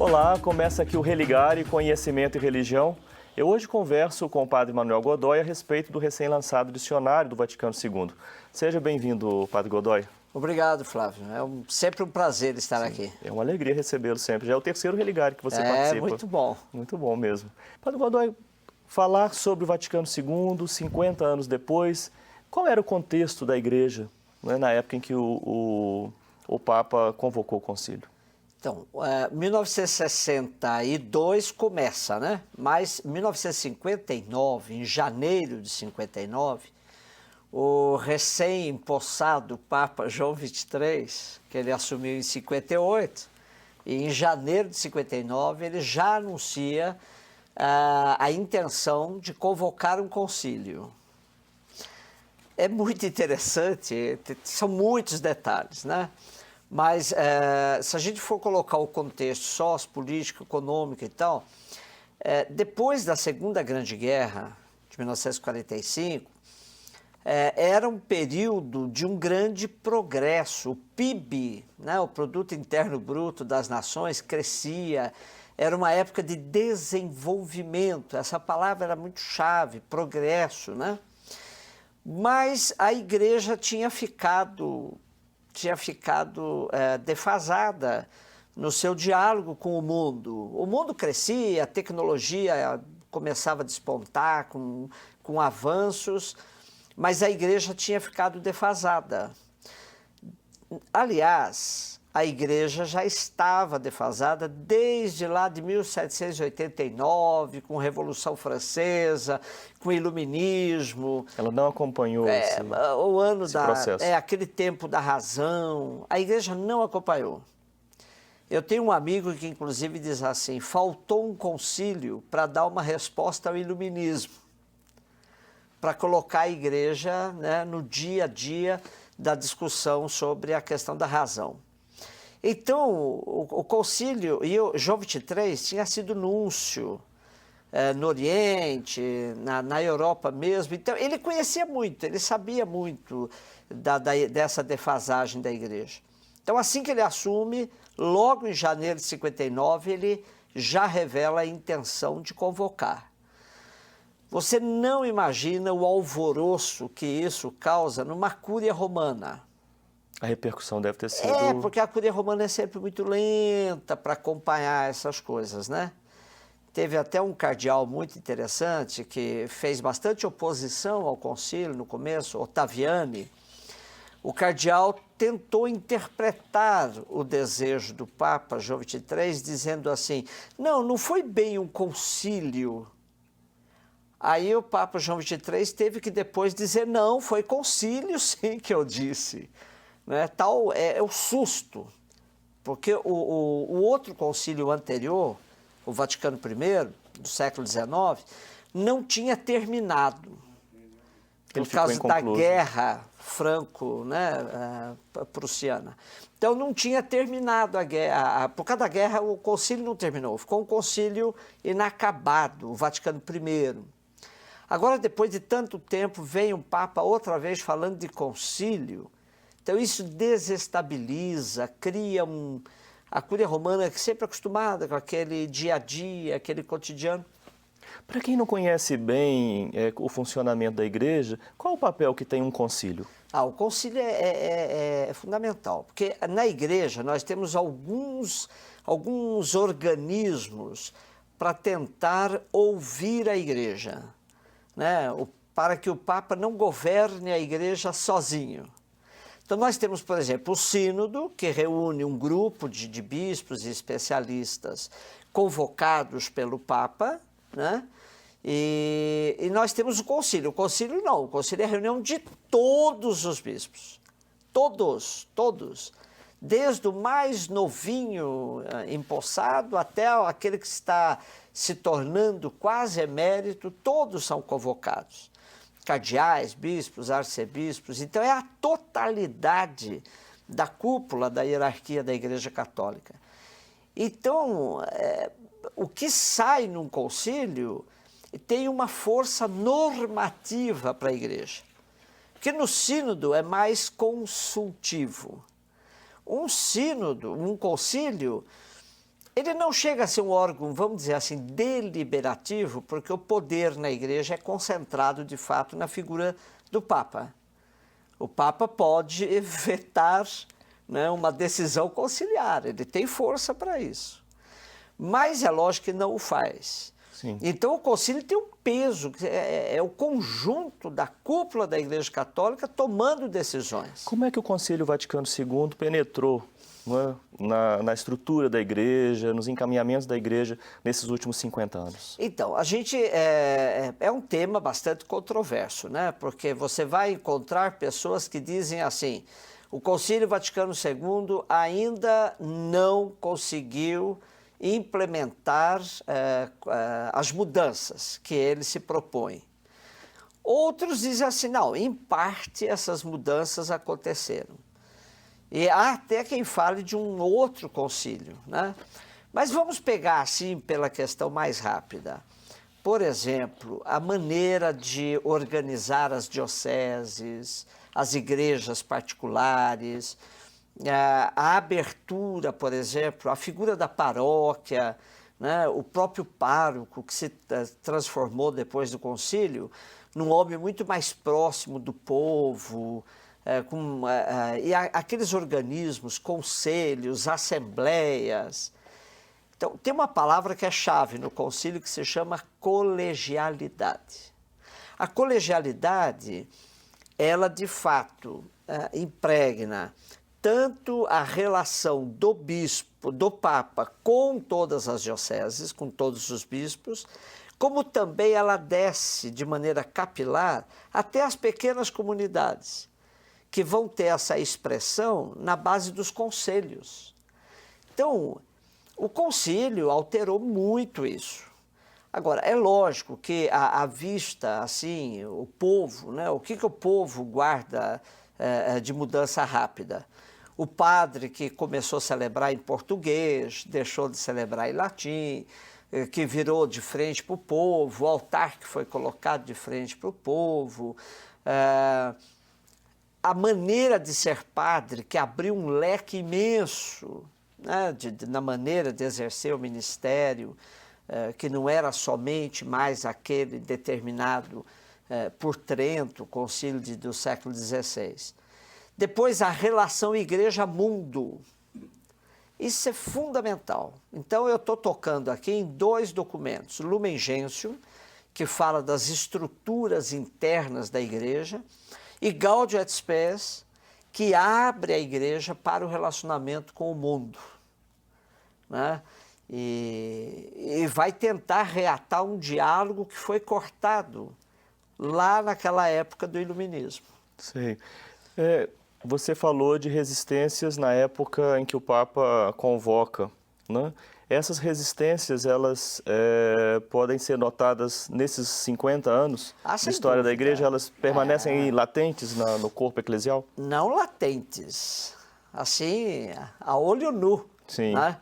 Olá, começa aqui o Religare, Conhecimento e Religião. Eu hoje converso com o Padre Manuel Godoy a respeito do recém-lançado Dicionário do Vaticano II. Seja bem-vindo, Padre Godoy. Obrigado, Flávio. Sempre um prazer estar aqui. É uma alegria recebê-lo sempre. Já é o terceiro Religare que você participa. É, muito bom. Muito bom mesmo. Padre Godoy, falar sobre o Vaticano II, 50 anos depois, qual era o contexto da Igreja, né, na época em que o Papa convocou o concílio? Então, 1962 começa, né? Mas 1959, em janeiro de 59, o recém-empossado Papa João XXIII, que ele assumiu em 58, e em janeiro de 59 ele já anuncia a intenção de convocar um concílio. É muito interessante, são muitos detalhes, né? Mas se a gente for colocar o contexto sociopolítico, econômico e tal, depois da Segunda Grande Guerra, de 1945, era um período de um grande progresso. O PIB, né, o Produto Interno Bruto das Nações, crescia. Era uma época de desenvolvimento. Essa palavra era muito chave, progresso, né? Mas a Igreja tinha ficado defasada no seu diálogo com o mundo. O mundo crescia, a tecnologia começava a despontar com avanços, mas a Igreja tinha ficado defasada. Aliás, a Igreja já estava defasada desde lá de 1789, com a Revolução Francesa, com o Iluminismo. Ela não acompanhou esse processo. Aquele tempo da razão. A Igreja não acompanhou. Eu tenho um amigo que, inclusive, diz assim, faltou um concílio para dar uma resposta ao Iluminismo, para colocar a Igreja, né, no dia a dia da discussão sobre a questão da razão. Então, o concílio, e o João XXIII tinha sido núncio no Oriente, na Europa mesmo, então ele conhecia muito, ele sabia muito dessa defasagem da Igreja. Então, assim que ele assume, logo em janeiro de 59, ele já revela a intenção de convocar. Você não imagina o alvoroço que isso causa numa cúria romana. A repercussão deve ter sido... porque a cúria romana é sempre muito lenta para acompanhar essas coisas, né? Teve até um cardeal muito interessante que fez bastante oposição ao concílio no começo, Ottaviani. O cardeal tentou interpretar o desejo do Papa João XXIII dizendo assim, não foi bem um concílio. Aí o Papa João XXIII teve que depois dizer, não, foi concílio sim que eu disse. Né? Tal é o susto, porque o outro concílio anterior, o Vaticano I, do século XIX, não tinha terminado, por causa da guerra franco-prussiana. Então não tinha terminado a guerra, por causa da guerra o concílio não terminou, ficou um concílio inacabado, o Vaticano I. Agora, depois de tanto tempo, vem o Papa outra vez falando de concílio. Então, isso desestabiliza, cria a cúria romana, que sempre é acostumada com aquele dia a dia, aquele cotidiano. Para quem não conhece bem o funcionamento da Igreja, qual o papel que tem um concílio? O concílio é fundamental, porque na Igreja nós temos alguns organismos para tentar ouvir a Igreja, né? Para que o Papa não governe a Igreja sozinho. Então, nós temos, por exemplo, o Sínodo, que reúne um grupo de bispos e especialistas convocados pelo Papa, né? E nós temos o concílio. O concílio não, o concílio é a reunião de todos os bispos. Todos. Desde o mais novinho, empossado, até aquele que está se tornando quase emérito, todos são convocados. Cardeais, bispos, arcebispos, então é a totalidade da cúpula da hierarquia da Igreja Católica. Então, o que sai num concílio tem uma força normativa para a Igreja, porque no sínodo é mais consultivo. Um sínodo, um concílio, Ele não chega a ser um órgão, vamos dizer assim, deliberativo, porque o poder na igreja é concentrado, de fato, na figura do Papa. O Papa pode vetar, né, uma decisão conciliar, ele tem força para isso. Mas é lógico que não o faz. Sim. Então o concílio tem um peso, é o conjunto da cúpula da Igreja Católica tomando decisões. Como é que o Concílio Vaticano II penetrou, não é, na estrutura da igreja, nos encaminhamentos da igreja nesses últimos 50 anos? Então, a gente é um tema bastante controverso, né? Porque você vai encontrar pessoas que dizem assim, o Concílio Vaticano II ainda não conseguiu implementar as mudanças que ele se propõe. Outros dizem assim, não, em parte essas mudanças aconteceram. E há até quem fale de um outro concílio, né? Mas vamos pegar assim pela questão mais rápida. Por exemplo, a maneira de organizar as dioceses, as igrejas particulares, a abertura, por exemplo, a figura da paróquia, né? O próprio pároco que se transformou depois do concílio num homem muito mais próximo do povo, e aqueles organismos, conselhos, assembleias. Então, tem uma palavra que é chave no concílio que se chama colegialidade. A colegialidade, ela de fato impregna tanto a relação do bispo, do papa com todas as dioceses, com todos os bispos, como também ela desce de maneira capilar até as pequenas comunidades, que vão ter essa expressão na base dos conselhos. Então, o concílio alterou muito isso. Agora, é lógico que à vista, assim, o povo, né, o que o povo guarda de mudança rápida? O padre que começou a celebrar em português, deixou de celebrar em latim, que virou de frente para o povo, o altar que foi colocado de frente para o povo, a maneira de ser padre, que abriu um leque imenso, né, na maneira de exercer o ministério, que não era somente mais aquele determinado por Trento, o concílio do século XVI. Depois, a relação igreja-mundo. Isso é fundamental. Então, eu estou tocando aqui em dois documentos. Lumen Gentium, que fala das estruturas internas da igreja, e Gaudium et Spes, que abre a igreja para o relacionamento com o mundo, né? E vai tentar reatar um diálogo que foi cortado lá naquela época do Iluminismo. Sim. Você falou de resistências na época em que o Papa convoca, né? Essas resistências, elas podem ser notadas nesses 50 anos de história da igreja? Elas permanecem latentes no corpo eclesial? Não latentes, assim, a olho nu. Sim. Né?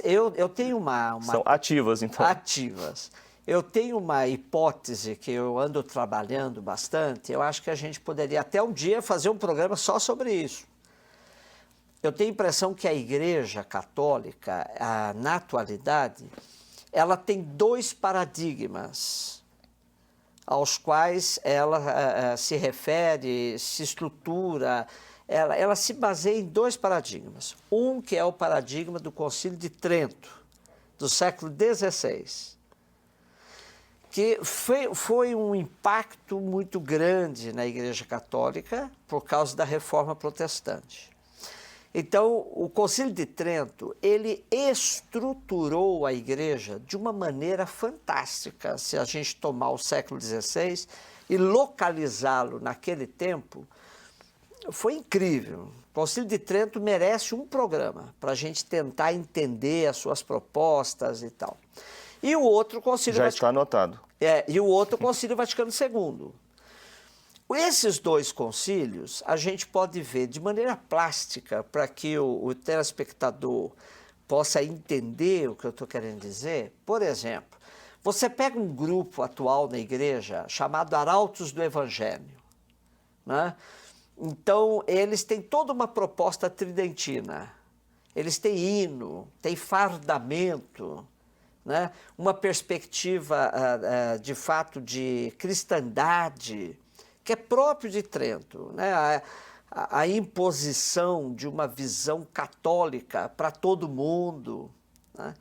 Eu tenho uma... São ativas, então. Ativas. Eu tenho uma hipótese que eu ando trabalhando bastante, eu acho que a gente poderia até um dia fazer um programa só sobre isso. Eu tenho a impressão que a Igreja Católica, na atualidade, ela tem dois paradigmas aos quais ela se refere, se estrutura, ela se baseia em dois paradigmas. Um que é o paradigma do Concílio de Trento, do século XVI, que foi um impacto muito grande na Igreja Católica por causa da Reforma Protestante. Então, o Concílio de Trento, ele estruturou a Igreja de uma maneira fantástica. Se a gente tomar o século XVI e localizá-lo naquele tempo, foi incrível. O Concílio de Trento merece um programa para a gente tentar entender as suas propostas e tal. E o outro Concílio Já está anotado. E o outro Concílio Vaticano II. Esses dois concílios a gente pode ver de maneira plástica para que o telespectador possa entender o que eu estou querendo dizer. Por exemplo, você pega um grupo atual na igreja chamado Arautos do Evangelho, né? Então, eles têm toda uma proposta tridentina. eles têm hino, têm fardamento, né? Uma perspectiva, de fato, de cristandade, que é próprio de Trento, né? A imposição de uma visão católica para todo mundo, né?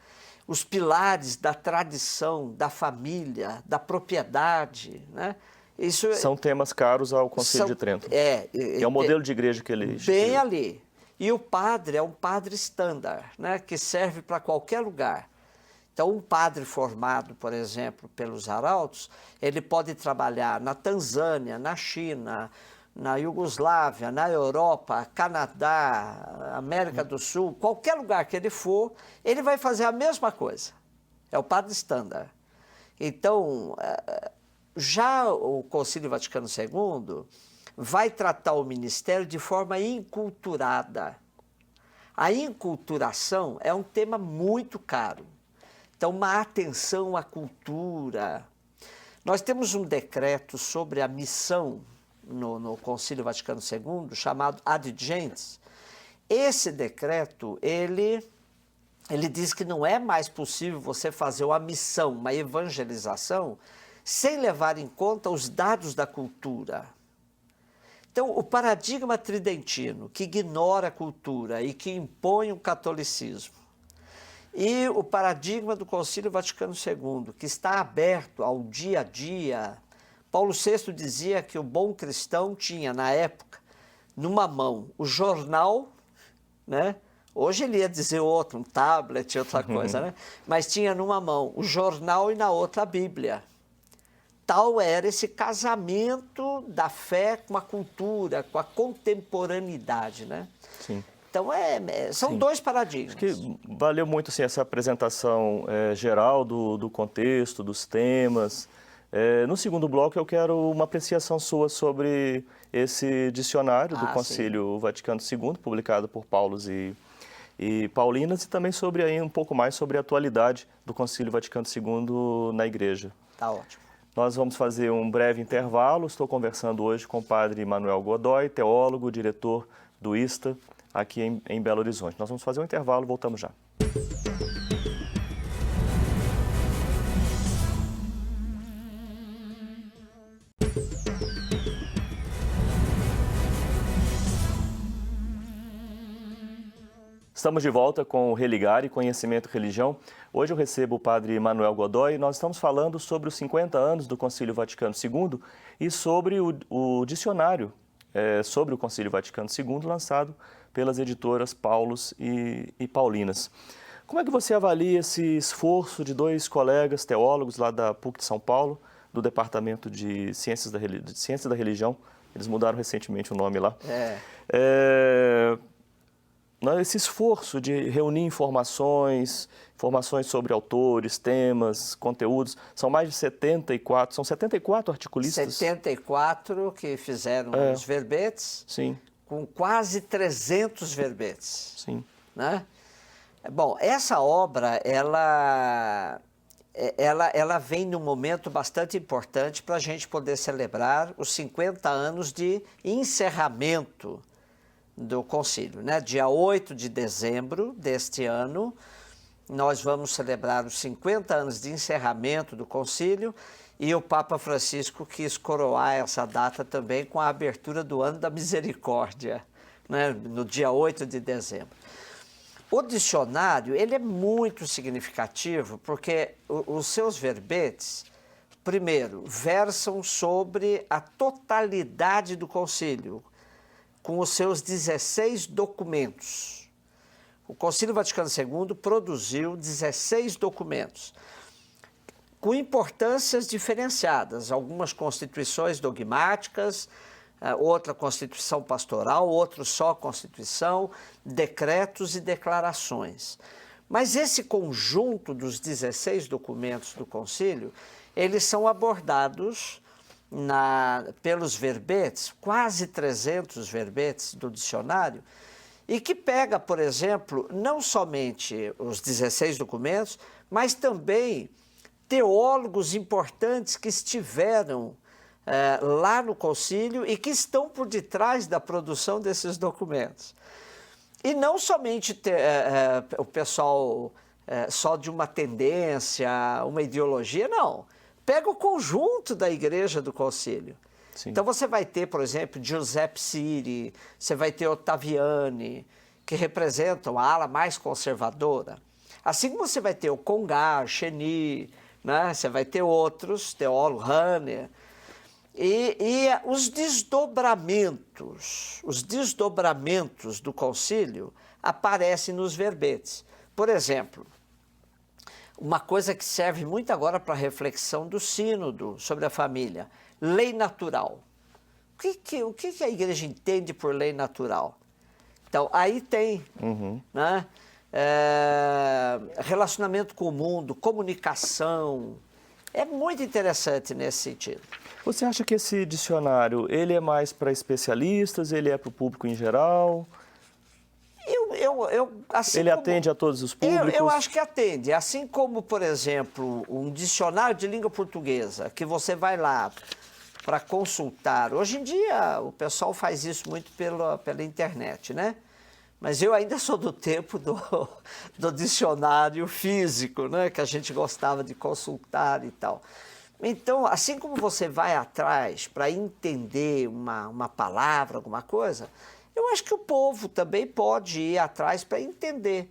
Os pilares da tradição, da família, da propriedade, né? Isso São temas caros ao Concílio de Trento. Que é o modelo de igreja que ele instituiu. Bem ali. E o padre é um padre standard, né? Que serve para qualquer lugar. Então, um padre formado, por exemplo, pelos arautos, ele pode trabalhar na Tanzânia, na China, na Iugoslávia, na Europa, Canadá, América do Sul, qualquer lugar que ele for, ele vai fazer a mesma coisa. É o padre standard. Então, já o Concílio Vaticano II vai tratar o ministério de forma inculturada. A inculturação é um tema muito caro. Então, uma atenção à cultura. Nós temos um decreto sobre a missão no Concílio Vaticano II, chamado Ad Gentes. Esse decreto, ele diz que não é mais possível você fazer uma missão, uma evangelização, sem levar em conta os dados da cultura. Então, o paradigma tridentino, que ignora a cultura e que impõe o catolicismo, e o paradigma do Concílio Vaticano II, que está aberto ao dia a dia. Paulo VI dizia que o bom cristão tinha, na época, numa mão o jornal, né? Hoje ele ia dizer outro, um tablet, outra coisa, né? Mas tinha numa mão o jornal e na outra a Bíblia. Tal era esse casamento da fé com a cultura, com a contemporaneidade, né? Sim. Então, são dois paradigmas. Acho que valeu muito assim, essa apresentação geral do contexto, dos temas. No segundo bloco, eu quero uma apreciação sua sobre esse dicionário do Concílio Vaticano II, publicado por Paulos e Paulinas, e também sobre aí um pouco mais sobre a atualidade do Concílio Vaticano II na Igreja. Tá ótimo. Nós vamos fazer um breve intervalo. Estou conversando hoje com o padre Manuel Godoy, teólogo, diretor do ISTA, aqui em Belo Horizonte. Nós vamos fazer um intervalo, voltamos já. Estamos de volta com o Religar e Conhecimento e Religião. Hoje eu recebo o padre Manuel Godoy e nós estamos falando sobre os 50 anos do Concílio Vaticano II e sobre o dicionário sobre o Concílio Vaticano II, lançado pelas editoras Paulos e Paulinas. Como é que você avalia esse esforço de dois colegas teólogos lá da PUC de São Paulo, do Departamento de Ciências da Religião? Eles mudaram recentemente o nome lá. Esse esforço de reunir informações sobre autores, temas, conteúdos, são mais de 74, são 74 articulistas? 74 que fizeram os verbetes, sim, com quase 300 verbetes. Sim. Né? Bom, essa obra, ela vem num momento bastante importante para a gente poder celebrar os 50 anos de encerramento do concílio, né? Dia 8 de dezembro deste ano, nós vamos celebrar os 50 anos de encerramento do concílio e o Papa Francisco quis coroar essa data também com a abertura do Ano da Misericórdia, né? No dia 8 de dezembro. O dicionário, ele é muito significativo porque os seus verbetes, primeiro, versam sobre a totalidade do concílio, com os seus 16 documentos. O Concílio Vaticano II produziu 16 documentos, com importâncias diferenciadas, algumas constituições dogmáticas, outra constituição pastoral, outro só constituição, decretos e declarações. Mas esse conjunto dos 16 documentos do concílio, eles são abordados pelos verbetes, quase 300 verbetes do dicionário, e que pega, por exemplo, não somente os 16 documentos, mas também teólogos importantes que estiveram lá no concílio e que estão por detrás da produção desses documentos. E não somente o pessoal só de uma tendência, uma ideologia, não. Pega o conjunto da Igreja do Concílio. Sim. Então você vai ter, por exemplo, Giuseppe Siri, você vai ter Ottaviani, que representam a ala mais conservadora. Assim como você vai ter o Congar, Cheny, né? Você vai ter outros, teólogos, Rahner. E os desdobramentos do concílio aparecem nos verbetes. Por exemplo, uma coisa que serve muito agora para a reflexão do sínodo sobre a família, lei natural. O que a igreja entende por lei natural? Então, aí tem, né? Relacionamento com o mundo, comunicação. É muito interessante nesse sentido. Você acha que esse dicionário, ele é mais para especialistas, ele é para o público em geral? Assim ele como, atende a todos os públicos? Eu acho que atende. Assim como, por exemplo, um dicionário de língua portuguesa, que você vai lá para consultar. Hoje em dia, o pessoal faz isso muito pela internet, né? Mas eu ainda sou do tempo do dicionário físico, né? Que a gente gostava de consultar e tal. Então, assim como você vai atrás para entender uma palavra, alguma coisa, eu acho que o povo também pode ir atrás para entender.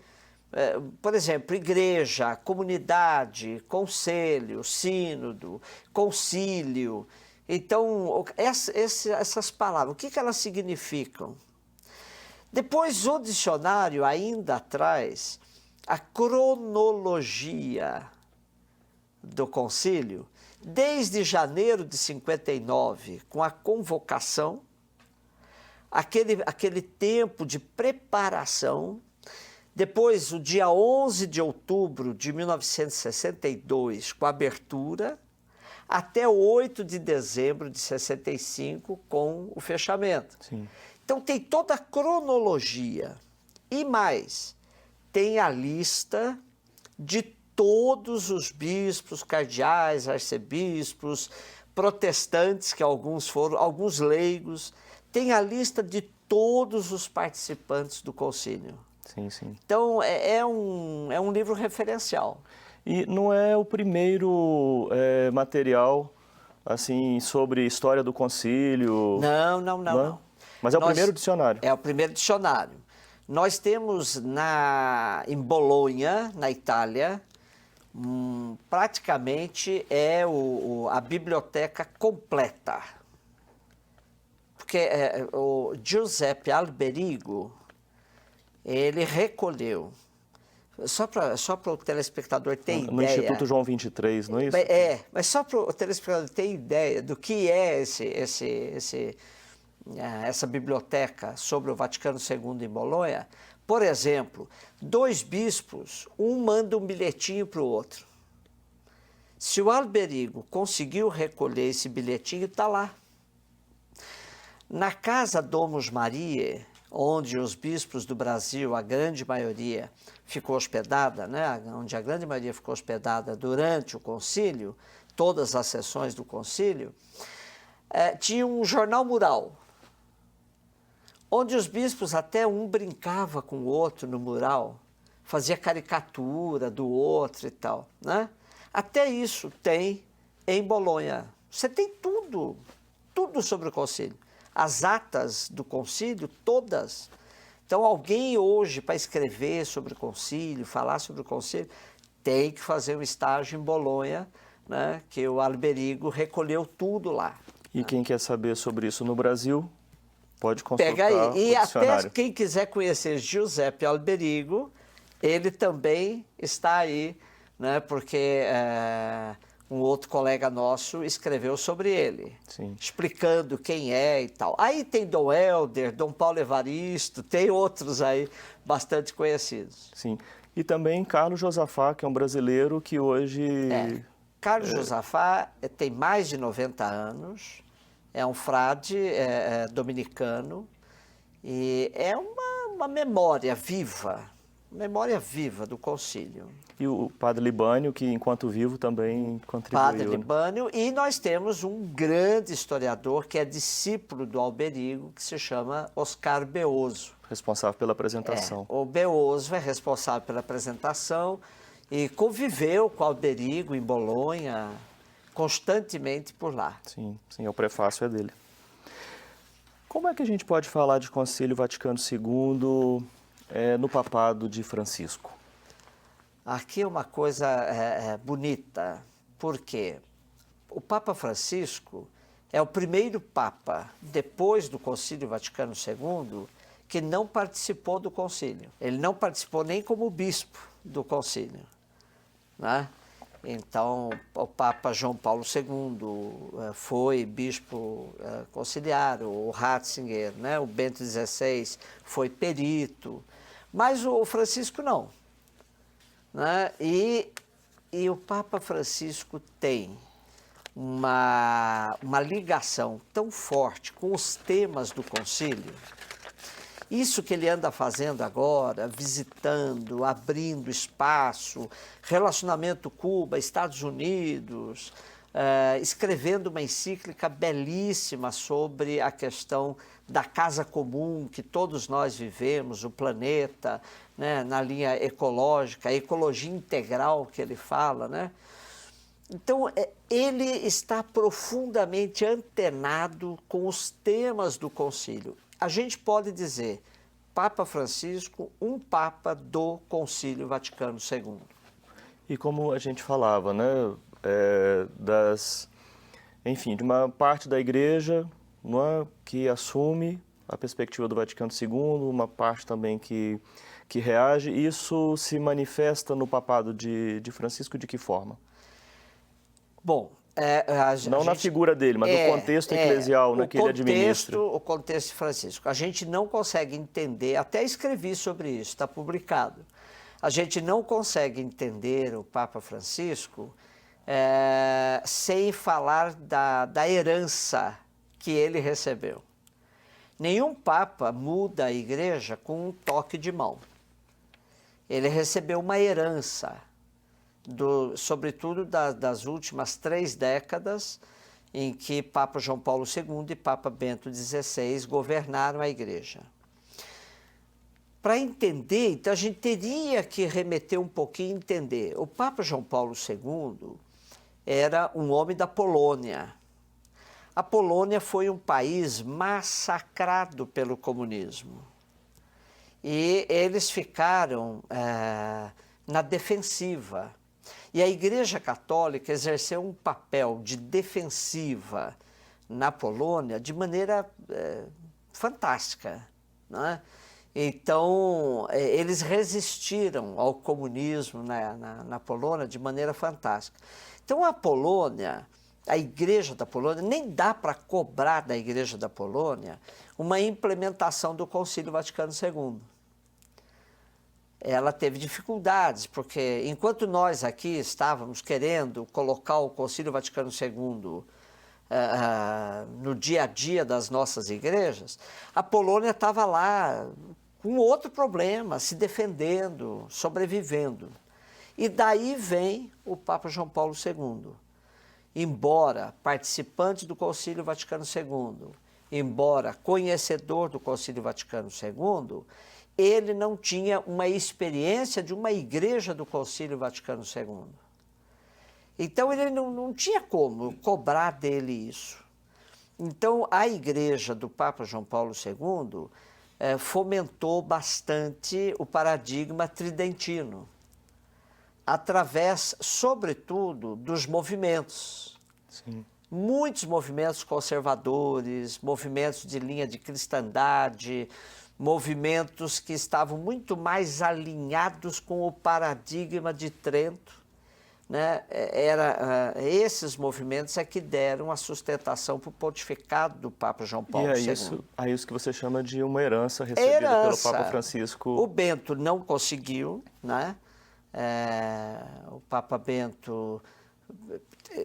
Por exemplo, igreja, comunidade, conselho, sínodo, concílio. Então, essas palavras, o que elas significam? Depois, o dicionário ainda traz a cronologia do concílio, desde janeiro de 59, com a convocação, aquele tempo de preparação, depois o dia 11 de outubro de 1962, com a abertura, até 8 de dezembro de 65, com o fechamento. Sim. Então tem toda a cronologia e mais, tem a lista de todos os bispos, cardeais, arcebispos, protestantes, que alguns foram, alguns leigos, tem a lista de todos os participantes do concílio. Sim, sim. Então é um livro referencial. E não é o primeiro material assim sobre história do concílio? Não. Mas é o primeiro dicionário? É o primeiro dicionário. Nós temos em Bolonha, na Itália, praticamente a biblioteca completa. Porque o Giuseppe Alberigo, ele recolheu, só para o telespectador ter ideia... No Instituto João 23, não é isso? Mas só para o telespectador ter ideia do que é essa biblioteca sobre o Vaticano II em Bolonha. Por exemplo, 2 bispos, um manda um bilhetinho para o outro. Se o Alberigo conseguiu recolher esse bilhetinho, está lá. Na Casa Domus Mariae, onde os bispos do Brasil, a grande maioria, ficou hospedada, né? Onde a grande maioria ficou hospedada durante o concílio, todas as sessões do concílio, tinha um jornal mural, onde os bispos, até um brincava com o outro no mural, fazia caricatura do outro e tal, né? Até isso tem em Bolonha. Você tem tudo sobre o concílio. As atas do concílio, todas. Então, alguém hoje, para escrever sobre o concílio, falar sobre o concílio, tem que fazer um estágio em Bolonha, né? Que o Alberigo recolheu tudo lá. E quem quer saber sobre isso no Brasil, pode consultar Pega aí. E o dicionário. até quem quiser conhecer Giuseppe Alberigo, ele também está aí, né? Porque um outro colega nosso escreveu sobre ele, Sim. explicando quem é e tal. Aí tem Dom Helder, Dom Paulo Evaristo, tem outros aí bastante conhecidos. Sim. E também Carlos Josafá, que é um brasileiro que hoje... Carlos Josafá tem mais de 90 anos, é um frade dominicano e é uma memória viva, memória viva do concílio. E o padre Libânio, que enquanto vivo também contribuiu. Padre Libânio, e nós temos um grande historiador que é discípulo do Alberigo, que se chama Oscar Beoso. Responsável pela apresentação. O Beoso é responsável pela apresentação e conviveu com Alberigo em Bolonha constantemente por lá. Sim, sim, o prefácio é dele. Como é que a gente pode falar de Concílio Vaticano II no papado de Francisco? Aqui é uma coisa bonita, porque o Papa Francisco é o primeiro Papa, depois do Concílio Vaticano II, que não participou do concílio. Ele não participou nem como bispo do concílio, né? Então, o Papa João Paulo II foi bispo conciliar, o Ratzinger, né? O Bento XVI foi perito, mas o Francisco não. Né? E o Papa Francisco tem uma ligação tão forte com os temas do concílio. Isso que ele anda fazendo agora, visitando, abrindo espaço, relacionamento Cuba, Estados Unidos, escrevendo uma encíclica belíssima sobre a questão da casa comum que todos nós vivemos, o planeta, né, na linha ecológica, a ecologia integral que ele fala, né? Então, ele está profundamente antenado com os temas do concílio. A gente pode dizer, Papa Francisco, um Papa do Concílio Vaticano II. E como a gente falava, né, enfim, de uma parte da Igreja que assume a perspectiva do Vaticano II, uma parte também que reage. Isso se manifesta no papado de Francisco de que forma? Bom, não na figura dele, mas no contexto eclesial que ele administra. O contexto de Francisco. A gente não consegue entender, até escrevi sobre isso, está publicado. A gente não consegue entender o Papa Francisco sem falar da herança que ele recebeu. Nenhum Papa muda a Igreja com um toque de mão. Ele recebeu uma herança, sobretudo das últimas 3 décadas, em que Papa João Paulo II e Papa Bento XVI governaram a Igreja. Para entender, então, a gente teria que remeter um pouquinho e entender. O Papa João Paulo II era um homem da Polônia. A Polônia foi um país massacrado pelo comunismo. E eles ficaram na defensiva. E a Igreja Católica exerceu um papel de defensiva na Polônia de maneira fantástica, né? Então, eles resistiram ao comunismo na Polônia de maneira fantástica. Então, a Polônia, a Igreja da Polônia, nem dá para cobrar da Igreja da Polônia uma implementação do Concílio Vaticano II. Ela teve dificuldades, porque enquanto nós aqui estávamos querendo colocar o Concílio Vaticano II no dia a dia das nossas igrejas, a Polônia estava lá com outro problema, se defendendo, sobrevivendo. E daí vem o Papa João Paulo II. Embora participante do Concílio Vaticano II, embora conhecedor do Concílio Vaticano II, ele não tinha uma experiência de uma igreja do Concílio Vaticano II. Então, ele não tinha como cobrar dele isso. Então, a igreja do Papa João Paulo II fomentou bastante o paradigma tridentino, através, sobretudo, dos movimentos. Sim. Muitos movimentos conservadores, movimentos de linha de cristandade, movimentos que estavam muito mais alinhados com o paradigma de Trento, né? Esses movimentos que deram a sustentação para o pontificado do Papa João Paulo II. E é isso que você chama de uma herança recebida pelo Papa Francisco. O Bento não conseguiu, né? O Papa Bento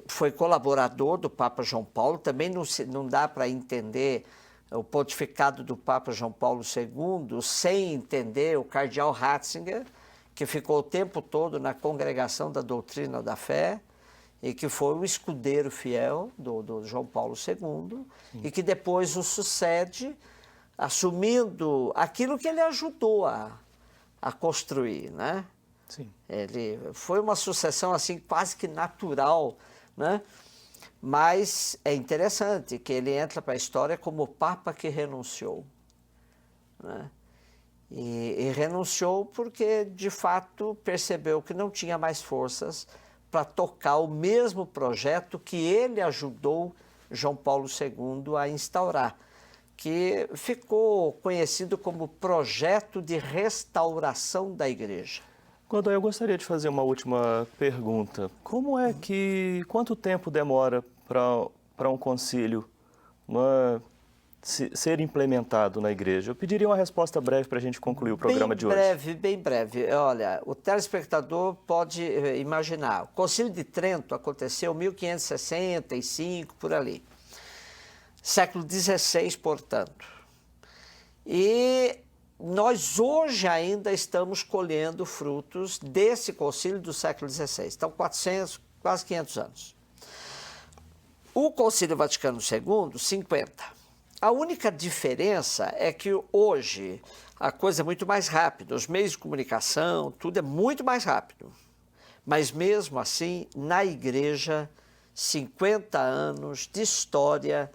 foi colaborador do Papa João Paulo, também não dá para entender o pontificado do Papa João Paulo II, sem entender o cardeal Ratzinger, que ficou o tempo todo na Congregação da Doutrina da Fé, e que foi o escudeiro fiel do João Paulo II, e que depois o sucede, assumindo aquilo que ele ajudou a construir, né? Sim. Ele foi uma sucessão assim quase que natural, né? Mas é interessante que ele entra para a história como o Papa que renunciou, né? E renunciou porque, de fato, percebeu que não tinha mais forças para tocar o mesmo projeto que ele ajudou João Paulo II a instaurar, que ficou conhecido como Projeto de Restauração da Igreja. Godoy, eu gostaria de fazer uma última pergunta. Quanto tempo demora para um concílio ser implementado na igreja? Eu pediria uma resposta breve para a gente concluir o programa de hoje. Bem breve. Olha, o telespectador pode imaginar. O Concílio de Trento aconteceu em 1565, por ali. Século XVI, portanto. E nós hoje ainda estamos colhendo frutos desse concílio do século XVI. Então, 400, quase 500 anos. O Concílio Vaticano II, 50. A única diferença é que hoje a coisa é muito mais rápida, os meios de comunicação, tudo é muito mais rápido. Mas mesmo assim, na igreja, 50 anos de história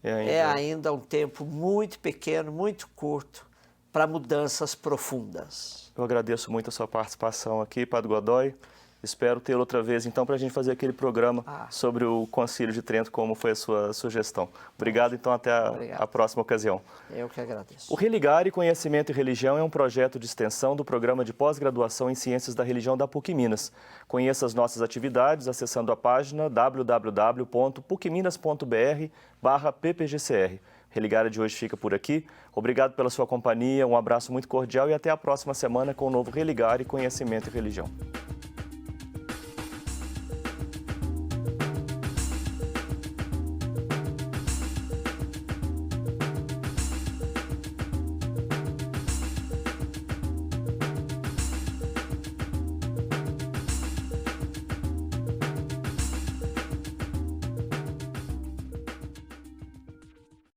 é ainda um tempo muito pequeno, muito curto, para mudanças profundas. Eu agradeço muito a sua participação aqui, Padre Godoy. Espero tê-lo outra vez, então, para a gente fazer aquele programa sobre o Concílio de Trento, como foi a sua sugestão. Obrigado, então, até a próxima ocasião. Eu que agradeço. O Religare Conhecimento e Religião é um projeto de extensão do programa de pós-graduação em Ciências da Religião da PUC Minas. Conheça as nossas atividades acessando a página www.pucminas.br/ppgcr. Religare de hoje fica por aqui. Obrigado pela sua companhia, um abraço muito cordial e até a próxima semana com o novo Religare Conhecimento e Religião.